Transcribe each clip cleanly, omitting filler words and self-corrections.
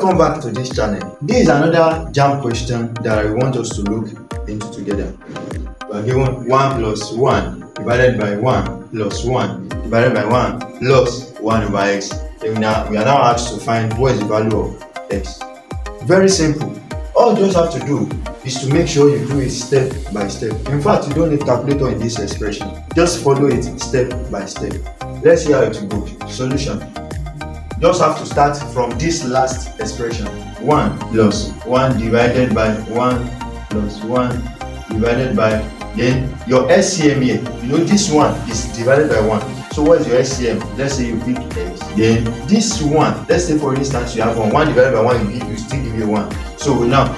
Welcome back to this channel. This is another JAMB question that I want us to look into together. We are given 1 plus 1 divided by 1 plus 1 divided by 1 plus 1 over x. And we are now asked to find what is the value of x. Very simple. All you just have to do is to make sure you do it step by step. In fact, you don't need calculator in this expression. Just follow it step by step. Let's see how it will go. Solution. Just have to start from this last expression. 1 plus 1 divided by 1 plus 1 divided by, then your LCM here, you know this one is divided by 1. So what is your LCM? Let's say you pick x. Then this one, let's say for instance you have 1 divided by 1, you still give you 1. So now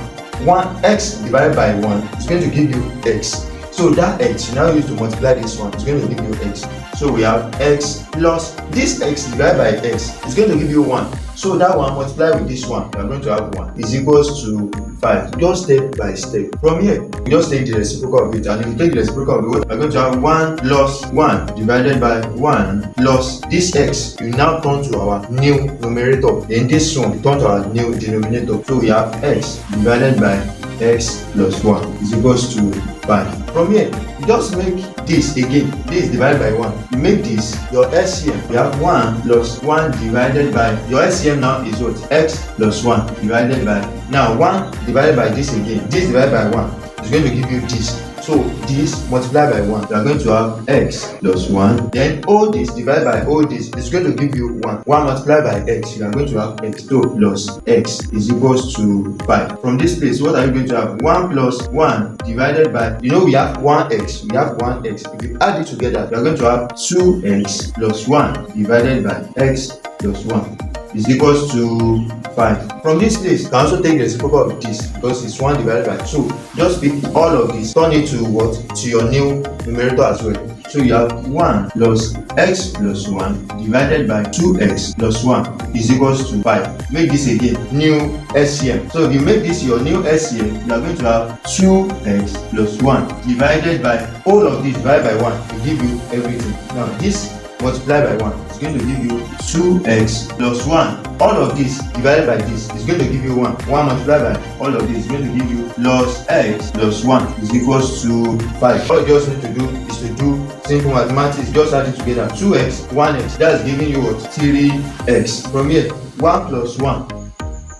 1x divided by 1 is going to give you x. So that x you now use to multiply this one, it's going to give you x. So we have x plus this x divided by x is going to give you 1. So that one multiplied with this one, we are going to have 1 is equals to 5. Just step by step. From here, you just take the reciprocal of it, and if you take the reciprocal of it, we are going to have 1 plus 1 divided by 1 plus this x. You now turn to our new numerator. Then this one, you turn to our new denominator. So we have x divided by x plus 1 is equals to 5. From here, you just make this again. This is divided by 1. You make this your LCM. You have 1 plus 1 divided by, your LCM now is what? X plus 1 divided by, now 1 divided by this again. This divided by 1 is going to give you this. So this multiplied by 1, you are going to have x plus 1. Then all this divided by all this is going to give you 1. 1 multiplied by x, you are going to have x. So plus x is equals to 5. From this place, what are you going to have? 1 plus 1 divided by, you know we have 1x. We have 1x. If you add it together, you are going to have 2x plus 1 divided by x plus 1 is equals to 5. From this place, you can also take the reciprocal of this because it's 1 divided by 2. Just pick all of this, turn it to what? To your new numerator as well. So you have 1 plus x plus 1 divided by 2x plus 1 is equals to 5. Make this again new LCM. So if you make this your new LCM, you are going to have 2x plus 1 divided by all of this divided by 1 to give you everything. Now this multiplied by 1 is going to give you 2x plus 1. All of this divided by this is going to give you 1. 1 multiplied by all of this is going to give you plus x plus 1 is equals to 5. All you just need to do is to do simple mathematics. Just add it together. 2x, 1x, that is giving you what? 3x. From here, 1 plus 1,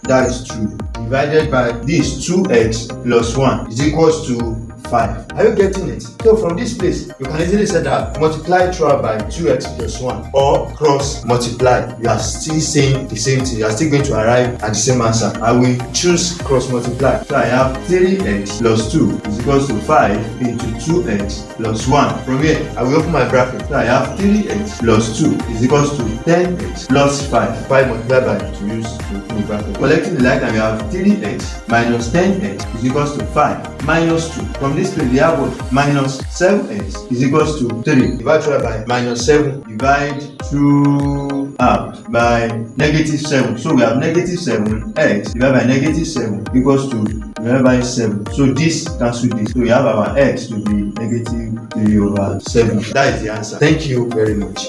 that is 2, divided by this 2x plus 1 is equals to 5. Are you getting it? So from this place, you can easily say that multiply throughout by 2x plus 1 or cross multiply. You are still saying the same thing. You are still going to arrive at the same answer. I will choose cross multiply. So I have 3x plus 2 is equals to 5 into 2x plus 1. From here, I will open my bracket. So I have 3x plus 2 is equals to 10x plus 5. 5 multiplied by 2 use to open the bracket. Collecting the like time, we have 3x minus 10x is equals to 5 minus 2. From this place, we have what? Minus 7x is equals to 3. Divide by minus 7. Divide through out by negative 7. So we have negative 7x divided by negative 7 equals to divided by 7. So this cancel this. So we have our x to be negative 3 over 7. That is the answer. Thank you very much.